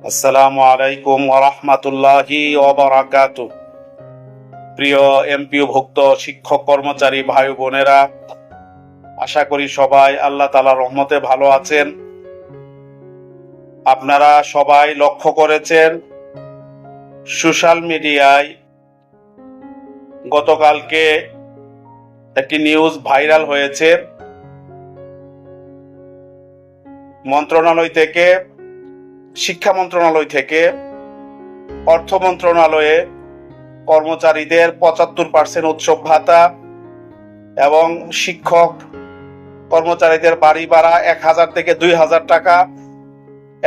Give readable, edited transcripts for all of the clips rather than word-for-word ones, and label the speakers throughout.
Speaker 1: আসসালামু আলাইকুম ওয়া রাহমাতুল্লাহি ওয়া বারাকাতুহু। প্রিয় এমপিওভুক্ত শিক্ষক কর্মচারী ভাই বোনেরা, আশা করি সবাই আল্লাহ তাআলার রহমতে ভালো আছেন। আপনারা সবাই লক্ষ্য করেছেন সোশ্যাল মিডিয়ায় গতকালকে একটি নিউজ ভাইরাল হয়েছে। শিক্ষা মন্ত্রণালয় থেকে অর্থ মন্ত্রণালয়ে কর্মচারীদের 75% উৎসব ভাতা এবং শিক্ষক কর্মচারীদের বাড়ি ভাড়া 1000 থেকে 2000 টাকা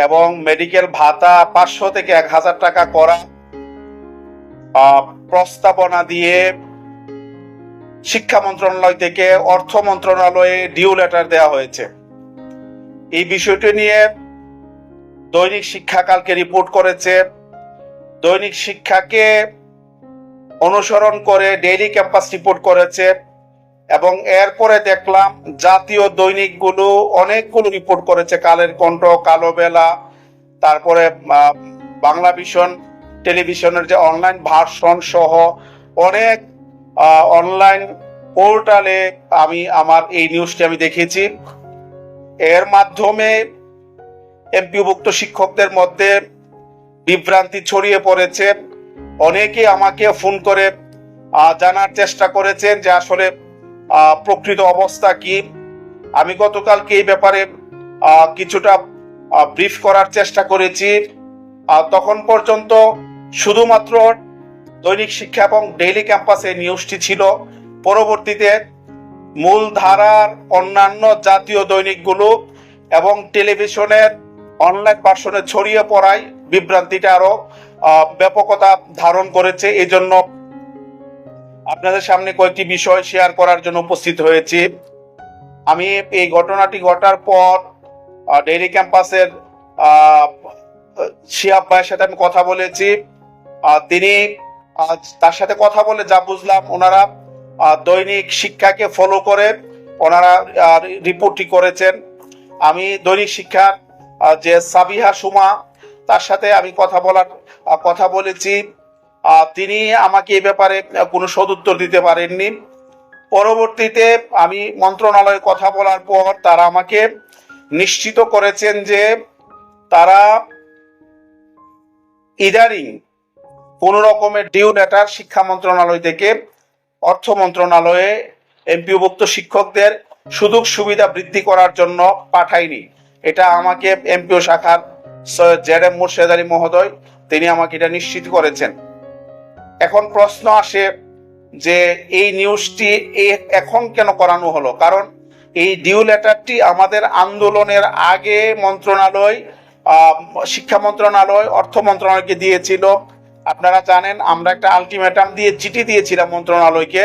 Speaker 1: এবং মেডিকেল ভাতা 500 থেকে 1000 টাকা করা প্রস্তাবনা দিয়ে শিক্ষা মন্ত্রণালয় থেকে অর্থ মন্ত্রণালয়ে ডিউ লেটার দেওয়া হয়েছে। এই বিষয়টি নিয়ে দৈনিক শিক্ষা কালকে রিপোর্ট করেছে। দৈনিক শিক্ষাকে অনুসরণ করে ডেইলি ক্যাম্পাস রিপোর্ট করেছে এবং এরপরে দেখলাম জাতীয় দৈনিকগুলো অনেকগুলো রিপোর্ট করেছে। কালের কণ্ঠ, কালো বেলা, তারপরে বাংলা ভিশন টেলিভিশনের যে অনলাইন ভার্সন সহ অনেক অনলাইন পোর্টালে আমার এই নিউজটি আমি দেখেছি। এর মাধ্যমে এমপিওভুক্ত শিক্ষকদের মধ্যে বিভ্রান্তি ছড়িয়ে পড়েছে। অনেকে আমাকে ফোন করে জানার চেষ্টা করেছেন যে আসলে প্রকৃত অবস্থা কি। আমি গতকালকে এই ব্যাপারে কিছুটা ব্রিফ করার চেষ্টা করেছি। তখন পর্যন্ত শুধুমাত্র দৈনিক শিক্ষা এবং ডেইলি ক্যাম্পাসে নিউজটি ছিল। পরবর্তীতে মূলধারার অন্যান্য জাতীয় দৈনিকগুলো এবং টেলিভিশনের অনলাইন ভার্সনে ছড়িয়ে পড়ায় বিভ্রান্তিটা আরো ব্যাপকতা ধারণ করেছে। এই জন্য আপনাদের সামনে কয়েকটি বিষয় শেয়ার করার জন্য উপস্থিত হয়েছি। আমি এই ঘটনাটি ঘটার পর ডেইলি ক্যাম্পাসের শিহাব ভাইয়ের সাথে আমি কথা বলেছি। তিনি তার সাথে কথা বলে যা বুঝলাম, ওনারা দৈনিক শিক্ষাকে ফলো করে ওনারা রিপোর্টটি করেছেন। আমি দৈনিক শিক্ষার যে সাবিহা সুমা, তার সাথে আমি কথা বলেছি। তিনি আমাকে এই ব্যাপারে কোনো সদুত্তর দিতে পারেননি। পরবর্তীতে আমি মন্ত্রণালয়ে কথা বলার পর তারা আমাকে নিশ্চিত করেছেন যে তারা ইদারিং কোনো রকমের ডিউ লেটার শিক্ষা মন্ত্রণালয় থেকে অর্থ মন্ত্রণালয়ে এমপিওভুক্ত শিক্ষকদের সুযোগ সুবিধা বৃদ্ধি করার জন্য পাঠায়নি। এটা আমাকে এমপিও শাখার জেড.এম. মুর্শেদ আলী মহোদয় তিনি আমাকে এটা নিশ্চিত করেছেন। এখন প্রশ্ন আসে যে এই নিউজটি এখন কেন করানো হলো? কারণ এই ডিউ লেটারটি আমাদের আন্দোলনের আগে শিক্ষা মন্ত্রণালয় অর্থ মন্ত্রণালয়কে দিয়েছিল। আপনারা জানেন আমরা একটা আলটিমেটাম দিয়ে চিঠি দিয়েছিলাম মন্ত্রণালয়কে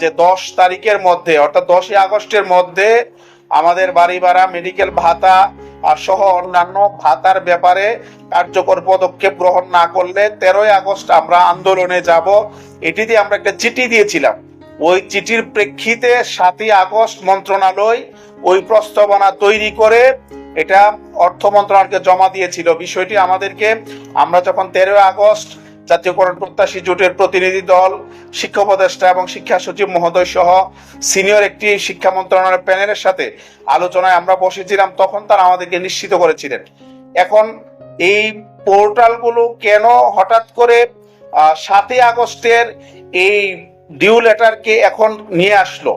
Speaker 1: যে 10 তারিখের মধ্যে, অর্থাৎ 10 আগস্টের মধ্যে আমাদের বাড়ি ভাড়া, মেডিকেল ভাতা সহ অন্যান্য ভাতার ব্যাপারে কার্যকর পদক্ষেপ গ্রহণ না করলে 13 আগস্ট আমরা আন্দোলনে যাব। এটিতে আমরা একটা চিঠি দিয়েছিলাম। ওই চিঠির প্রেক্ষিতে 7 আগস্ট মন্ত্রণালয় ওই প্রস্তাবনা তৈরি করে এটা অর্থ মন্ত্রণালয়কে জমা দিয়েছিল। বিষয়টি আমরা যখন 13 আগস্ট জাতীয়করণ প্রত্যাশী জোটের প্রতিনিধি দল, শিক্ষা উপদেষ্টা এবং শিক্ষা সচিব মহোদয় সহ সিনিয়র একটি শিক্ষা মন্ত্রণালয়ের প্যানেলের সাথে আলোচনায় আমরা বসেছিলাম, তখন তারা আমাদেরকে নিশ্চিত করেছিলেন। এখন এই পোর্টালগুলো কেন হঠাৎ করে 7 আগস্টের এই ডিউ লেটারকে এখন নিয়ে আসলো?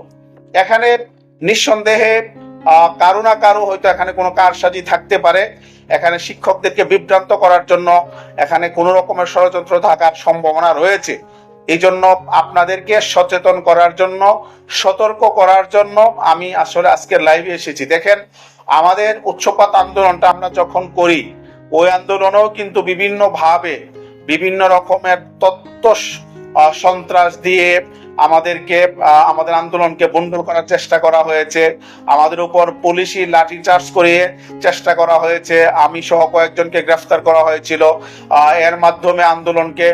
Speaker 1: এখানে নিঃসন্দেহে কারো না কারো হয়তো এখানে কোনো কারসাজি থাকতে পারে। এখানে শিক্ষকদেরকে বিভ্রান্ত করার জন্য এখানে কোনো রকমের ষড়যন্ত্র থাকার সম্ভাবনা রয়েছে। এই জন্য আপনাদেরকে সচেতন করার জন্য, সতর্ক করার জন্য আমি আসলে আজকের লাইভে এসেছি। দেখেন, আমাদের উচ্চপাত আন্দোলনটা আমরা যখন করি, ওই আন্দোলনেও কিন্তু বিভিন্ন রকমের তথ্য সন্ত্রাস দিয়ে আমাদেরকে আমাদের আন্দোলনকে বন্ডল করার চেষ্টা করা হয়েছে, আমাদের উপর পুলিশি লাঠিচার্জ করে চেষ্টা করা হয়েছে, আমি সহ কয়েকজনকে গ্রেফতার করা হয়েছিল, এর মাধ্যমে আন্দোলনকে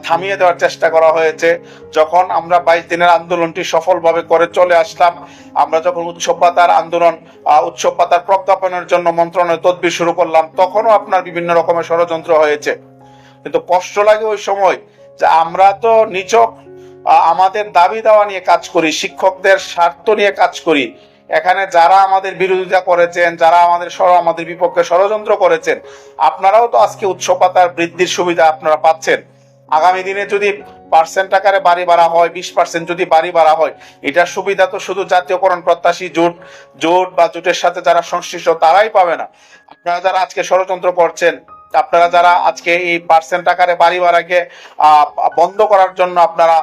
Speaker 1: থামিয়ে দেওয়ার চেষ্টা করা হয়েছে। যখন আমরা 22 দিনের আন্দোলনটি সফলভাবে করে চলে আসলাম, আমরা যখন উৎসব পাতার আন্দোলন উৎসব পাতার প্রজ্ঞাপনের জন্য মন্ত্রণালয় তদবির শুরু করলাম, তখনও আপনার বিভিন্ন রকমের ষড়যন্ত্র হয়েছে। কিন্তু কষ্ট লাগে ওই সময় যে আমরা তো নিছক আমাদের দাবি দাওয়া নিয়ে কাজ করি, শিক্ষকদের স্বার্থ নিয়ে কাজ করি। এখানে যারা আমাদের বিরোধিতা করেছেন, যারা আমাদের বিপক্ষে ষড়যন্ত্র করেছেন, আপনারাও তো আজকে উৎসব ভাতার বৃদ্ধির সুবিধা আপনারা পাচ্ছেন। আগামী দিনে যদি পার্সেন্ট আকারে বাড়ি বাড়া হয়, 20% যদি বাড়ি বাড়া হয়, এটার সুবিধা তো শুধু জাতীয়করণ প্রত্যাশী জোট বা জোটের সাথে যারা সংশ্লিষ্ট তারাই পাবে না। আপনারা যারা আজকে ষড়যন্ত্র করছেন, আপনারা যারা আজকে এই পার্সেন্ট আকারে বাড়ি ভাড়াকে বন্ধ করার জন্য আপনারা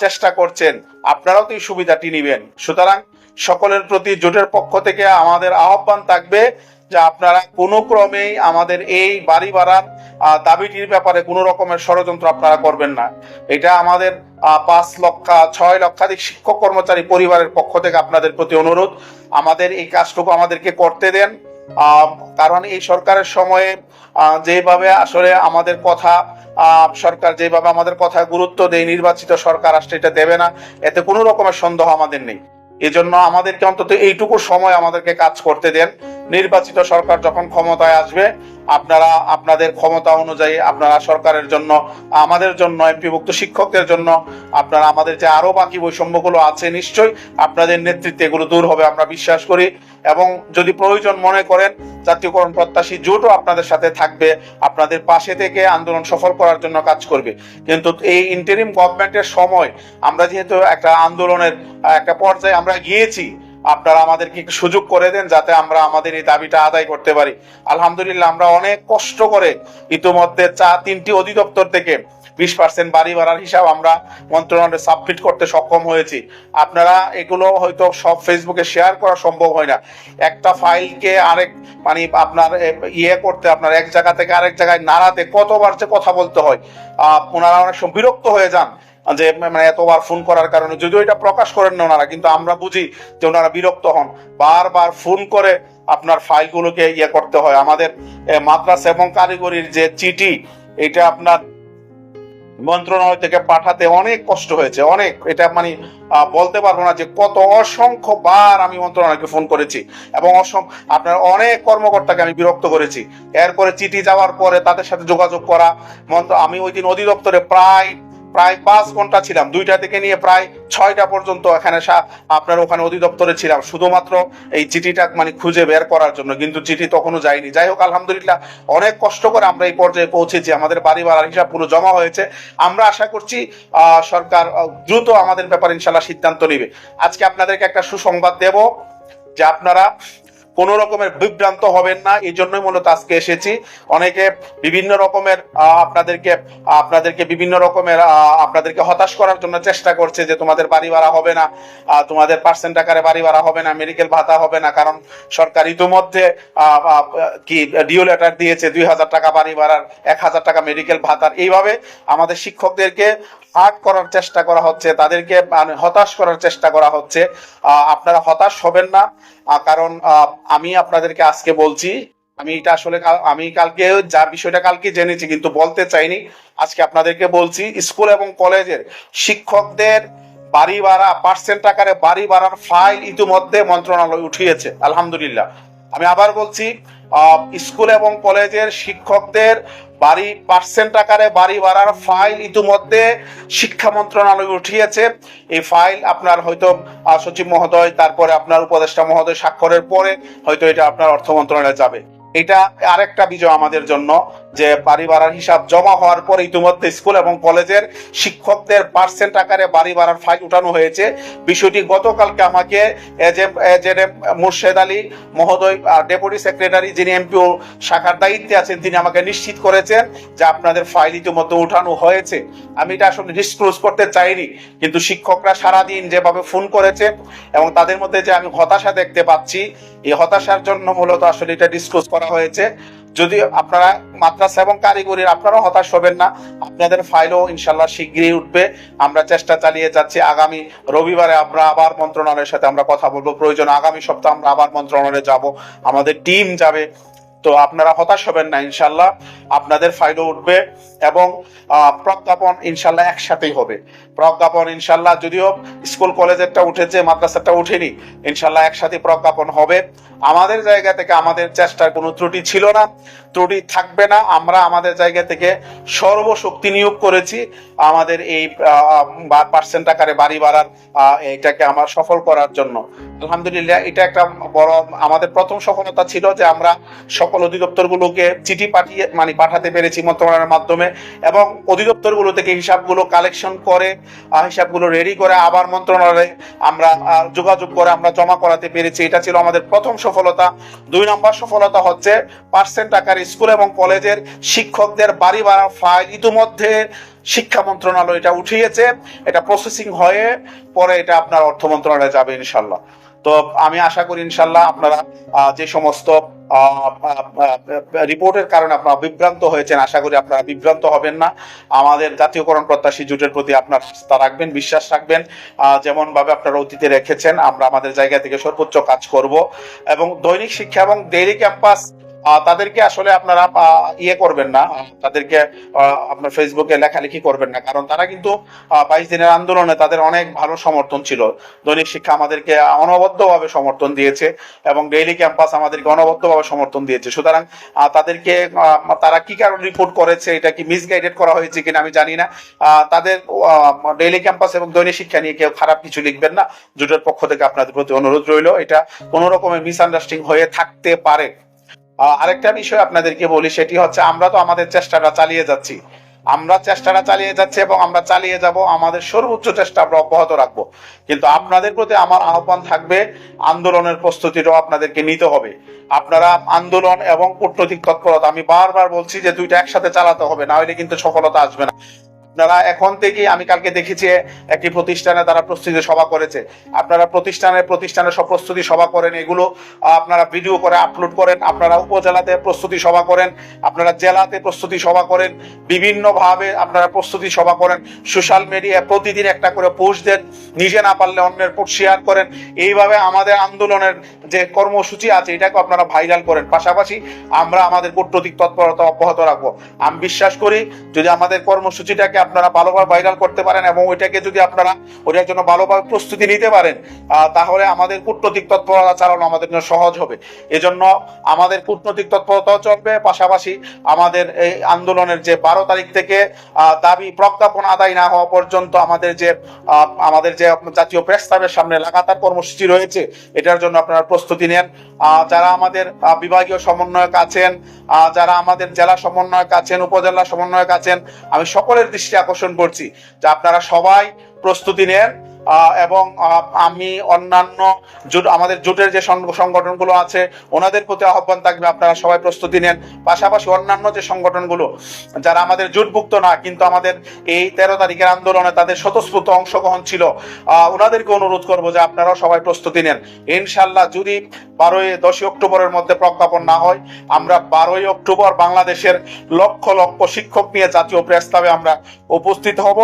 Speaker 1: চেষ্টা করছেন, আপনারাও তো এই সুবিধাটি নিবেন। সুতরাং সকলের প্রতি জোটের পক্ষ থেকে আমাদের আহ্বান থাকবে যে আপনারা কোনো ক্রমেই আমাদের এই বাড়ি ভাড়ার দাবিটির ব্যাপারে কোনো রকমের ষড়যন্ত্র আপনারা করবেন না। এটা আমাদের 5 লক্ষাধিক শিক্ষক কর্মচারী পরিবারের পক্ষ থেকে আপনাদের প্রতি অনুরোধ, আমাদের এই কাজটুকু আমাদেরকে করতে দেন। কারণ এই সরকারের সময়ে যেভাবে আসলে আমাদের কথা সরকার যেভাবে আমাদের কথা গুরুত্ব দেয়, নির্বাচিত সরকার আসলে এটা দেবে না, এতে কোনো রকমের সন্দেহ আমাদের নেই। এজন্য আমাদেরকে অন্তত এইটুকু সময় আমাদেরকে কাজ করতে দেন। নির্বাচিত সরকার যখন ক্ষমতায় আসবে, আপনারা আপনাদের ক্ষমতা অনুযায়ী আপনারা সরকারের জন্য, আমাদের জন্য, এমপিভুক্ত শিক্ষকদের জন্য আপনারা আমাদের যে আরো বাকি বৈষম্যগুলো আছে, নিশ্চয়ই আপনাদের নেতৃত্বে এগুলো দূর হবে আমরা বিশ্বাস করি। এবং যদি প্রয়োজন মনে করেন, জাতীয়করণ প্রত্যাশী জোটও আপনাদের সাথে থাকবে, আপনাদের পাশে থেকে আন্দোলন সফল করার জন্য কাজ করবে। কিন্তু এই ইন্টারিম গভর্নমেন্টের সময় আমরা যেহেতু একটা আন্দোলনের একটা পর্যায়ে আমরা গিয়েছি, আপনারা আমাদেরকে একটু সুযোগ করে দেন যাতে আমরা আমাদের এই দাবিটা আদায় করতে পারি। আলহামদুলিল্লাহ, আমরা অনেক কষ্ট করে ইতিমধ্যে 3টি অধিদপ্তর থেকে 20% বাড়ি ভাড়ার হিসাব আমরা মন্ত্রণালয়ে সাবমিট করতে সক্ষম হয়েছি। আপনারা এগুলো হয়তো সব ফেসবুকে শেয়ার করা সম্ভব হয় না। একটা ফাইলকে আরেক আপনার করতে, আপনার এক জায়গা থেকে আরেক জায়গায় নাড়াতে কতবার যে কথা বলতে হয়, ওনারা অনেক সময় বিরক্ত হয়ে যান যে এতবার ফোন করার কারণে। যদিও এটা প্রকাশ করেন না ওনারা, কিন্তু আমরা বুঝি যে ওনারা বিরক্ত হন। বারবার ফোন করে আপনার ফাইলগুলোকে করতে হয়। আমাদের মাদ্রাসা এবং কারিগরির যে চিঠি, এটা আপনার মন্ত্রণালয় থেকে পাঠাতে অনেক কষ্ট হয়েছে, অনেক। এটা বলতে পারবো না যে কত অসংখ্য বার আমি মন্ত্রণালয়কে ফোন করেছি এবং আপনার অনেক কর্মকর্তাকে আমি বিরক্ত করেছি। এরপরে চিঠি যাওয়ার পরে তাদের সাথে যোগাযোগ করা। আমি ওই দিন অধিদপ্তরে প্রায় 5 ঘন্টা ছিলাম, 2টা থেকে নিয়ে প্রায় 6টা পর্যন্ত এখানে আপনার ওখানে অধিদপ্তরে ছিলাম, শুধুমাত্র এই চিঠিটা খুঁজে বের করার জন্য। কিন্তু চিঠি তখনও যায়নি। যাই হোক, আলহামদুলিল্লাহ, অনেক কষ্ট করে আমরা এই পর্যায়ে পৌঁছেছি। আমাদের বাড়ি ভাড়ার হিসাব পুরো জমা হয়েছে। আমরা আশা করছি সরকার দ্রুত আমাদের ব্যাপারে ইনশাল্লাহ সিদ্ধান্ত নেবে। আজকে আপনাদেরকে একটা সুসংবাদ দেব যে আপনারা কোনো রকমের বিভ্রান্ত হবেন না, এই জন্যই মূলত আজকে এসেছি। অনেকে বিভিন্ন রকমের আপনাদেরকে বিভিন্ন রকমের আপনাদেরকে হতাশ করার জন্য চেষ্টা করছে যে তোমাদের বাড়ি ভাড়া হবে না, তোমাদের পার্সেন্ট আকারে বাড়ি ভাড়া হবে না, মেডিকেল ভাতা হবে না, কারণ সরকার ইতিমধ্যে ডিও লেটার দিয়েছে 2000 টাকা বাড়ি ভাড়ার, 1000 টাকা মেডিকেল ভাতার। এইভাবে আমাদের শিক্ষকদেরকে হার্ট করার চেষ্টা করা হচ্ছে, তাদেরকে হতাশ করার চেষ্টা করা হচ্ছে। আপনারা হতাশ হবেন না, কারণ আমি আপনাদেরকে আজকে বলছি, আমি কালকে যা বিষয়টা কালকে জেনেছি কিন্তু বলতে চাইনি, আজকে আপনাদেরকে বলছি। স্কুল এবং কলেজের শিক্ষকদের বাড়ি ভাড়া, পার্সেন্ট আকারে বাড়ি ভাড়ার ফাইল ইতিমধ্যে মন্ত্রণালয় উঠিয়েছে, আলহামদুলিল্লাহ। আমি আবার বলছি, স্কুল এবং কলেজের শিক্ষকদের পার্সেন্ট আকারে বাড়ি ভাড়ার ফাইল ইতিমধ্যে শিক্ষা মন্ত্রণালয় উঠিয়েছে। এই ফাইল আপনার হয়তো সচিব মহোদয়, তারপরে আপনার উপদেষ্টা মহোদয় স্বাক্ষরের পরে হয়তো এটা আপনার অর্থ মন্ত্রণালয়ে যাবে। এটা আরেকটা বিজয় আমাদের জন্য যে বাড়ি ভাড়ার হিসাব জমা হওয়ার পর ইতিমধ্যে স্কুল এবং কলেজের শিক্ষকদের পার্সেন্ট আকারে বাড়ি ভাড়ার ফাইল উঠানো হয়েছে। বিষয়টি গতকালকে আমাকে মুর্শেদ আলী মহোদয়, ডেপুটি সেক্রেটারি, যিনি এমপিও শাখার দায়িত্বে আছেন, তিনি আমাকে নিশ্চিত করেছেন যে আপনাদের ফাইল ইতিমধ্যে উঠানো হয়েছে। আমি এটা আসলে ডিসক্লোজ করতে চাইনি, কিন্তু শিক্ষকরা সারাদিন যেভাবে ফোন করেছে এবং তাদের মধ্যে যে আমি হতাশা দেখতে পাচ্ছি, এই হতাশার জন্য মূলত আসলে এটা ডিসক্লোজ করা হয়েছে। যদি আপনারা মাদ্রাসা এবং কারিগরির আপনারাও হতাশ হবেন না, আপনাদের ফাইলও ইনশাল্লাহ শীঘ্রই উঠবে। আমরা চেষ্টা চালিয়ে যাচ্ছি। আগামী রবিবারে আমরা আবার মন্ত্রণালয়ের সাথে আমরা কথা বলবো, প্রয়োজন আগামী সপ্তাহে আমরা আবার মন্ত্রণালয়ে যাব, আমাদের টিম যাবে। তো আপনারা হতাশ হবেন না, ইনশাল্লাহ আপনাদের ফাইলও উঠবে এবং প্রজ্ঞাপন ইনশাল্লাহ একসাথেই হবে। প্রজ্ঞাপন ইনশাল্লাহ যদিও স্কুল কলেজেরটা উঠেছে, মাদ্রাসাটা উঠেনি, ইনশাল্লাহ একসাথে প্রজ্ঞাপন হবে। আমাদের জায়গা থেকে আমাদের চেষ্টার কোনো ত্রুটি ছিল না, ত্রুটি থাকবে না। আমরা আমাদের জায়গা থেকে সর্বশক্তি নিয়োগ করেছি আমাদের এই পার্সেন্ট আকারে বাড়ি বাড়ার এটাকে আমার সফল করার জন্য। আলহামদুলিল্লাহ, এটা একটা বড় আমাদের প্রথম সফলতা ছিল যে আমরা সকল অধিদপ্তরগুলোকে চিঠি পাঠাতে পেরেছি মন্ত্রণালয়ের মাধ্যমে, এবং অধিদপ্তরগুলো থেকে হিসাবগুলো কালেকশন করে হিসাবগুলো রেডি করে আবার মন্ত্রণালয়ে আমরা যোগাযোগ করে আমরা জমা করাতে পেরেছি। এটা ছিল আমাদের প্রথম সফলতা। 2 নম্বর সফলতা হচ্ছে পার্সেন্ট আকারে স্কুল এবং কলেজের শিক্ষকদের বাড়ি ভাড়ার ফাইল ইতিমধ্যে শিক্ষা মন্ত্রণালয় এটা উঠিয়েছে। এটা প্রসেসিং হয়ে পরে এটা আপনার অর্থ মন্ত্রণালয়ে যাবে ইনশাল্লাহ। তো আমি আশা করি ইনশাল্লাহ আপনারা যে সমস্ত রিপোর্টের কারণে আপনারা বিভ্রান্ত হয়েছেন, আশা করি আপনারা বিভ্রান্ত হবেন না। আমাদের জাতীয়করণ প্রত্যাশী জোটের প্রতি আপনার আস্থা রাখবেন, বিশ্বাস রাখবেন। যেমন ভাবে আপনারা অতীতে রেখেছেন, আমরা আমাদের জায়গা থেকে সর্বোচ্চ কাজ করব। এবং দৈনিক শিক্ষা এবং ডেইলি ক্যাম্পাস তাদেরকে আসলে আপনারা ইয়ে করবেন না, তাদেরকে আপনার ফেসবুকে লেখালেখি করবেন না, কারণ তারা কিন্তু 22 দিনের আন্দোলনে তাদের অনেক ভালো সমর্থন ছিল। দৈনিক শিক্ষা আমাদেরকে অনবদ্যভাবে সমর্থন দিয়েছে এবং ডেইলি ক্যাম্পাস আমাদেরকে অনবদ্যভাবে সমর্থন দিয়েছে। সুতরাং তাদেরকে তারা কি কারণ রিপোর্ট করেছে, এটা কি মিসগাইডেড করা হয়েছে কিনা আমি জানি না। তাদের ডেইলি ক্যাম্পাস এবং দৈনিক শিক্ষা নিয়ে কেউ খারাপ কিছু লিখবেন না। জোটের পক্ষ থেকে আপনাদের প্রতি অনুরোধ রইল, এটা কোনো রকমের মিসআন্ডারস্ট্যান্ডিং হয়ে থাকতে পারে। আরেকটা বিষয় আপনাদেরকে বলি, সেটি হচ্ছে আমরা তো আমাদের চেষ্টাটা চালিয়ে যাচ্ছি, এবং আমরা চালিয়ে যাব। আমাদের সর্বোচ্চ চেষ্টা আমরা অব্যাহত রাখবো। কিন্তু আপনাদের প্রতি আমার আহ্বান থাকবে, আন্দোলনের প্রস্তুতিটাও আপনাদেরকে নিতে হবে। আপনারা আন্দোলন এবং কূটনৈতিক তৎপরতা, আমি বারবার বলছি যে দুইটা একসাথে চালাতে হবে, না হলে কিন্তু সফলতা আসবে না। আপনারা এখন থেকে, আমি কালকে দেখেছি একটি প্রতিষ্ঠানে তারা প্রস্তুতি সভা করেছে। আপনারা প্রতিষ্ঠানে সব প্রস্তুতি সভা করেন, এগুলো আপনারা ভিডিও করে আপলোড করেন। আপনারা উপজেলাতে প্রস্তুতি সভা করেন, আপনারা জেলাতে প্রস্তুতি সভা করেন, বিভিন্নভাবে আপনারা প্রস্তুতি সভা করেন। সোশ্যাল মিডিয়ায় প্রতিদিন একটা করে পোস্ট দেন, নিজে না পারলে অন্যের পোস্ট শেয়ার করেন। এইভাবে আমাদের আন্দোলনের যে কর্মসূচি আছে এটাকে আপনারা ভাইরাল করেন। পাশাপাশি আমরা আমাদের কূটনৈতিক তৎপরতা অব্যাহত রাখবো। আমি বিশ্বাস করি যদি আমাদের কর্মসূচিটাকে আপনারা ভালোভাবে ভাইরাল করতে পারেন এবং ওইটাকে যদি আপনারা ওইটার জন্য ভালোভাবে প্রস্তুতি নিতে পারেন, তাহলে আমাদের কূটনৈতিক তৎপরতা চালানো আমাদের জন্য সহজ হবে। এজন্য আমাদের কূটনৈতিক তৎপরতাও চলবে, পাশাপাশি আমাদের এই আন্দোলনের যে 12 তারিখ থেকে দাবি প্রজ্ঞাপন আদায় না হওয়া পর্যন্ত আমাদের যে জাতীয় প্রেস ক্লাবের সামনে লাগাতার কর্মসূচি রয়েছে, এটার জন্য আপনারা প্রস্তুতি নেন। যারা আমাদের বিভাগীয় সমন্বয়ক আছেন, যারা আমাদের জেলা সমন্বয়ক আছেন, উপজেলা সমন্বয়ক আছেন, আমি সকলের দৃষ্টি আকর্ষণ করছি যে আপনারা সবাই প্রস্তুতি নেন। এবং আমি অন্যান্য আমাদের জোটের যে সংগঠনগুলো আছে ওনাদের প্রতি আহ্বান থাকবে আপনারা সবাই প্রস্তুতি নেন। পাশাপাশি অন্যান্য যে সংগঠনগুলো যারা আমাদের জোটভুক্ত না কিন্তু আমাদের এই 13 তারিখের আন্দোলনে তাদের স্বতঃস্ফূর্ত অংশগ্রহণ ছিল, ওনাদেরকে অনুরোধ করবো যে আপনারাও সবাই প্রস্তুতি নেন। ইনশাল্লাহ যদি 10ই অক্টোবরের মধ্যে প্রজ্ঞাপন না হয়, আমরা 12ই অক্টোবর বাংলাদেশের লক্ষ লক্ষ শিক্ষক নিয়ে জাতীয় প্রেস ক্লাবে আমরা উপস্থিত হব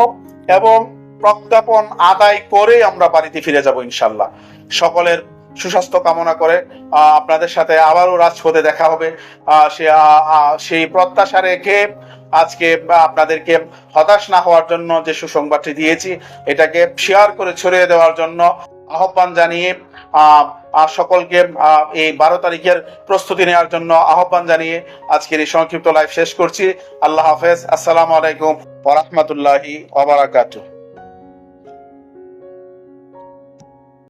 Speaker 1: এবং প্রজ্ঞাপন আদায় করে আমরা বাড়িতে ফিরে যাব ইনশাল্লাহ। সকলের সুস্বাস্থ্য কামনা করে আপনাদের সাথে আবারও রাজপথে দেখা হবে সেই প্রত্যাশা রেখে আজকে আপনাদেরকে হতাশ না হওয়ার জন্য যে সুসংবাদটি দিয়েছি এটাকে শেয়ার করে ছড়িয়ে দেওয়ার জন্য আহ্বান জানিয়ে সকলকে এই 12 তারিখের প্রস্তুতি নেওয়ার জন্য আহ্বান জানিয়ে আজকের এই সংক্ষিপ্ত লাইভ শেষ করছি। আল্লাহ হাফেজ। আসসালামু আলাইকুম ওয়া রাহমাতুল্লাহি ওয়া বারাকাতুহু।